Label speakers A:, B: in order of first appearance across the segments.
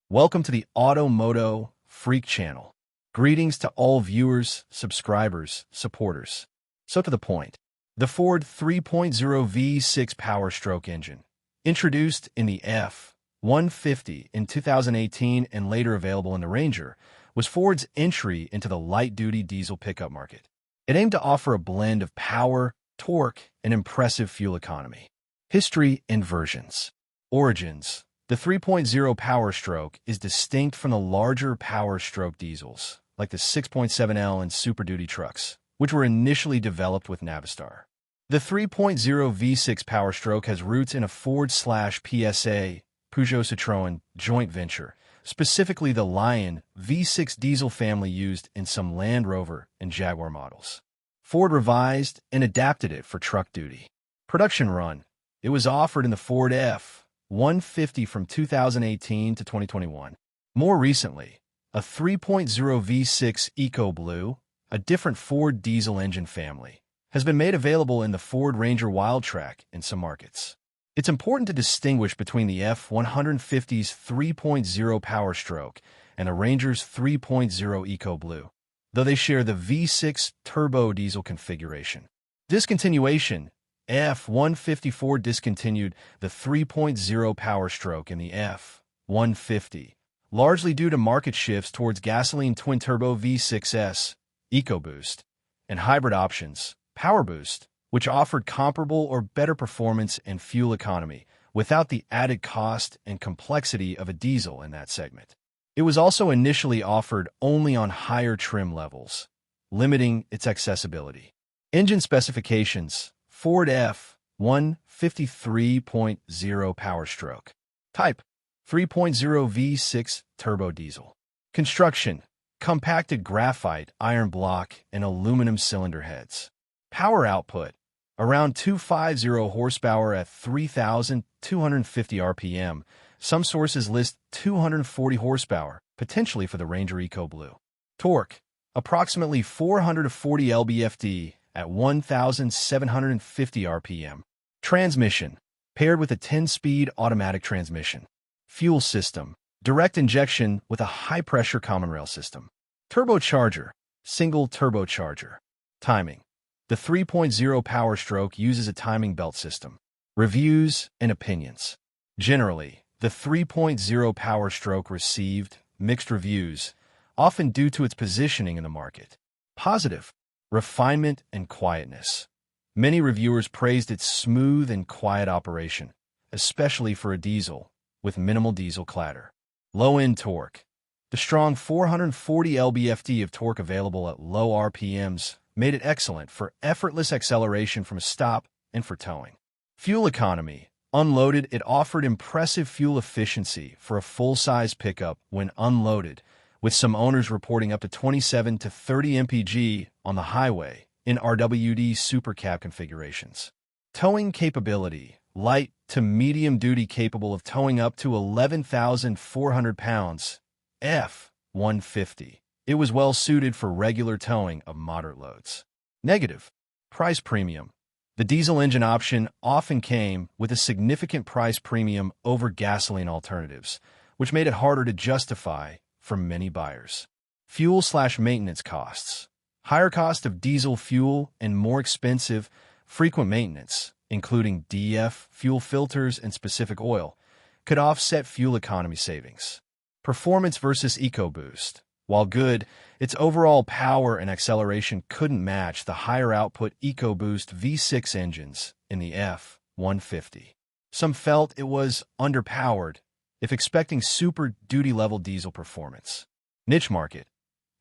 A: Welcome to the MOTO Freak Channel. Greetings to all viewers, subscribers, supporters. So to the point. The Ford 3.0 V6 POWERSTROKE engine, introduced in the F-150 in 2018 and later available in the Ranger, was Ford's entry into the light-duty diesel pickup market. It aimed to offer a blend of power, torque, and impressive fuel economy. History and versions. Origins. The 3.0 POWERSTROKE is distinct from the larger POWERSTROKE diesels, like the 6.7L and Super Duty trucks, which were initially developed with Navistar. The 3.0 V6 POWERSTROKE has roots in a Ford/PSA, Peugeot-Citroën joint venture, specifically the Lion V6 diesel family used in some Land Rover and Jaguar models. Ford revised and adapted it for truck duty. Production run. It was offered in the Ford F-150 from 2018 to 2021. More recently, a 3.0 V6 EcoBlue, a different Ford diesel engine family, has been made available in the Ford Ranger Wildtrak in some markets. It's important to distinguish between the F-150's 3.0 POWERSTROKE and the Ranger's 3.0 EcoBlue, though they share the V6 turbo diesel configuration. Discontinuation. F-154 discontinued the 3.0 POWERSTROKE in the F-150, largely due to market shifts towards gasoline twin-turbo V6s, EcoBoost, and hybrid options, PowerBoost, which offered comparable or better performance and fuel economy without the added cost and complexity of a diesel in that segment. It was also initially offered only on higher trim levels, limiting its accessibility. Engine specifications. Ford F-153.0 POWERSTROKE. Type: 3.0 V6 turbo diesel. Construction: compacted graphite iron block and aluminum cylinder heads. Power output: around 250 horsepower at 3,250 RPM. Some sources list 240 horsepower, potentially for the Ranger EcoBlue. Torque: approximately 440 lb-ft at 1,750 RPM. Transmission: paired with a 10-speed automatic transmission. Fuel system: direct injection with a high-pressure common rail system. Turbocharger: single turbocharger. Timing: the 3.0 POWERSTROKE uses a timing belt system. Reviews and opinions. Generally, the 3.0 POWERSTROKE received mixed reviews, often due to its positioning in the market. Positive: refinement and quietness. Many reviewers praised its smooth and quiet operation, especially for a diesel, with minimal diesel clatter. Low-end torque. The strong 440 lb-ft of torque available at low RPMs made it excellent for effortless acceleration from a stop and for towing. Fuel economy. Unloaded, it offered impressive fuel efficiency for a full-size pickup when unloaded, with some owners reporting up to 27 to 30 mpg on the highway in RWD supercab configurations. Towing capability: light to medium duty, capable of towing up to 11,400 pounds. F-150. It was well suited for regular towing of moderate loads. Negative: price premium. The diesel engine option often came with a significant price premium over gasoline alternatives, which made it harder to justify for many buyers. Fuel/maintenance costs. Higher cost of diesel fuel and more expensive, frequent maintenance, including DEF, fuel filters, and specific oil, could offset fuel economy savings. Performance versus EcoBoost. While good, its overall power and acceleration couldn't match the higher output EcoBoost V6 engines in the F-150. Some felt it was underpowered if expecting Super Duty level diesel performance. Niche market.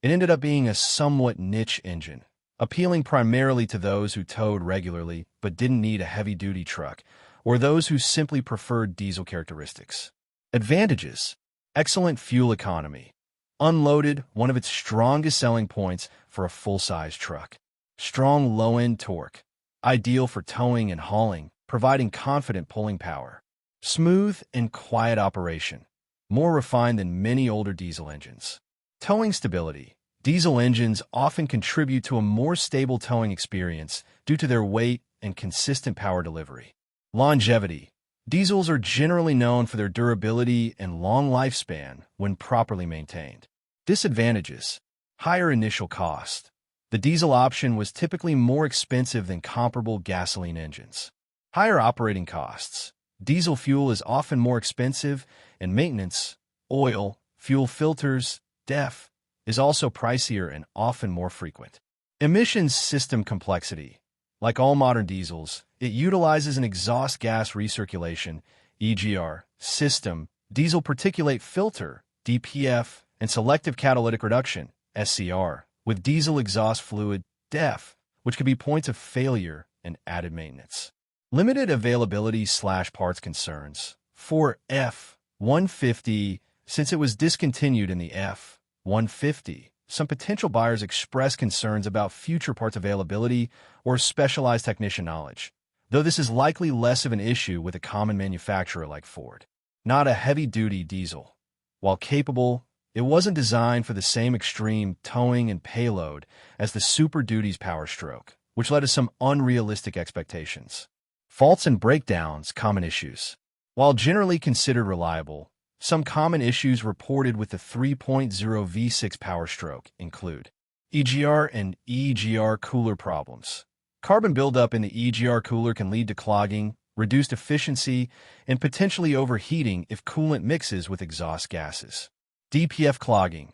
A: It ended up being a somewhat niche engine, appealing primarily to those who towed regularly but didn't need a heavy-duty truck, or those who simply preferred diesel characteristics. Advantages: excellent fuel economy. Unloaded, one of its strongest selling points for a full-size truck. Strong low-end torque, ideal for towing and hauling, providing confident pulling power. Smooth and quiet operation, more refined than many older diesel engines. Towing stability. Diesel engines often contribute to a more stable towing experience due to their weight and consistent power delivery. Longevity. Diesels are generally known for their durability and long lifespan when properly maintained. Disadvantages: higher initial cost. The diesel option was typically more expensive than comparable gasoline engines. Higher operating costs. Diesel fuel is often more expensive, and maintenance, oil, fuel filters, DEF, is also pricier and often more frequent. Emissions system complexity. Like all modern diesels, it utilizes an exhaust gas recirculation (EGR) system, diesel particulate filter (DPF), and selective catalytic reduction (SCR), with diesel exhaust fluid (DEF), which could be points of failure and added maintenance. Limited availability/parts concerns. For F-150, since it was discontinued in the F-150, some potential buyers express concerns about future parts availability or specialized technician knowledge, though this is likely less of an issue with a common manufacturer like Ford. Not a heavy-duty diesel. While capable, it wasn't designed for the same extreme towing and payload as the Super Duty's POWERSTROKE, which led to some unrealistic expectations. Faults and breakdowns, common issues. While generally considered reliable, some common issues reported with the 3.0 V6 POWERSTROKE include EGR and EGR cooler problems. Carbon buildup in the EGR cooler can lead to clogging, reduced efficiency, and potentially overheating if coolant mixes with exhaust gases. DPF clogging.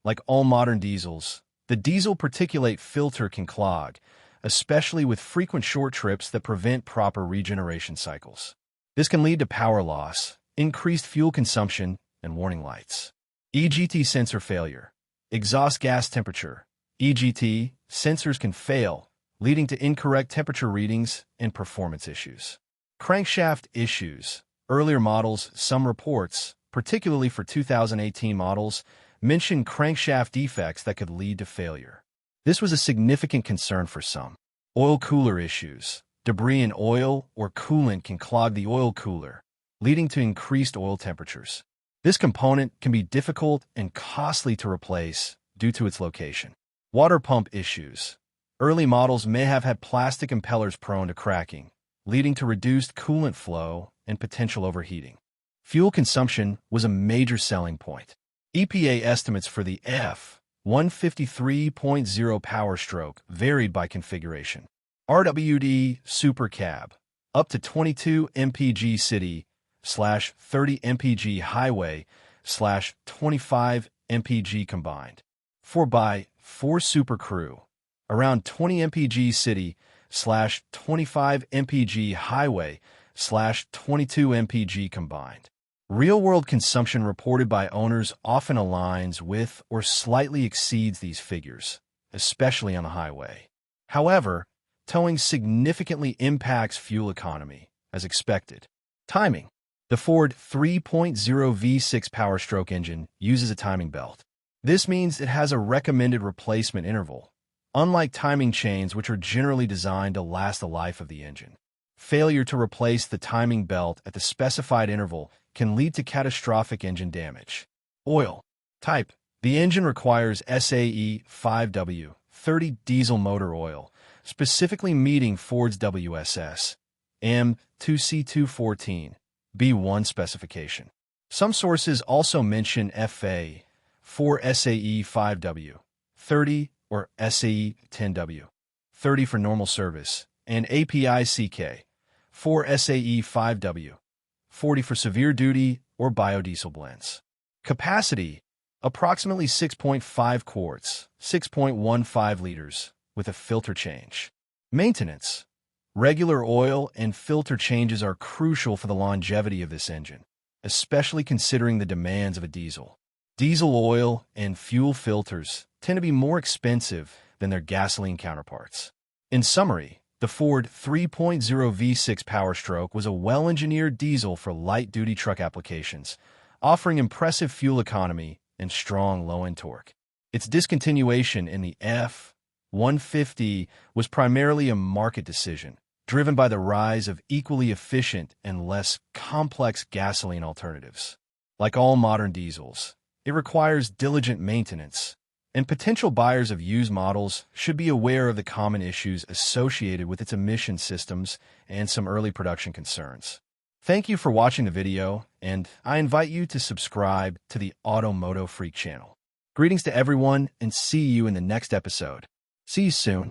A: Like all modern diesels, the diesel particulate filter can clog, especially with frequent short trips that prevent proper regeneration cycles. This can lead to power loss, increased fuel consumption, and warning lights. EGT sensor failure. Exhaust gas temperature. EGT sensors can fail, leading to incorrect temperature readings and performance issues. Crankshaft issues. Earlier models, some reports, particularly for 2018 models, mention crankshaft defects that could lead to failure. This was a significant concern for some. Oil cooler issues. Debris in oil or coolant can clog the oil cooler, leading to increased oil temperatures. This component can be difficult and costly to replace due to its location. Water pump issues. Early models may have had plastic impellers prone to cracking, leading to reduced coolant flow and potential overheating. Fuel consumption was a major selling point. EPA estimates for the F-153.0 POWERSTROKE varied by configuration. RWD Super Cab, up to 22 mpg city/30 mpg highway/25 mpg combined. 4x4 Super Crew, around 20 mpg city/25 mpg highway/22 mpg combined. Real-world consumption reported by owners often aligns with or slightly exceeds these figures, especially on the highway. However, towing significantly impacts fuel economy, as expected. Timing. The Ford 3.0 V6 POWERSTROKE engine uses a timing belt. This means it has a recommended replacement interval, unlike timing chains which are generally designed to last the life of the engine. Failure to replace the timing belt at the specified interval can lead to catastrophic engine damage. Oil type. The engine requires SAE 5W30 diesel motor oil, specifically meeting Ford's WSS M2C214 B1 specification. Some sources also mention FA for SAE 5W30 or SAE 10W30 for normal service, and API CK for SAE 5W40 for severe duty or biodiesel blends. Capacity, approximately 6.5 quarts, 6.15 liters, with a filter change. Maintenance. Regular oil and filter changes are crucial for the longevity of this engine, especially considering the demands of a diesel. Diesel oil and fuel filters tend to be more expensive than their gasoline counterparts. In summary, the Ford 3.0 V6 POWERSTROKE was a well-engineered diesel for light-duty truck applications, offering impressive fuel economy and strong low-end torque. Its discontinuation in the F-150 was primarily a market decision, driven by the rise of equally efficient and less complex gasoline alternatives. Like all modern diesels, it requires diligent maintenance, and potential buyers of used models should be aware of the common issues associated with its emission systems and some early production concerns. Thank you for watching the video, and I invite you to subscribe to the Automotive Freak channel. Greetings to everyone, and see you in the next episode. See you soon.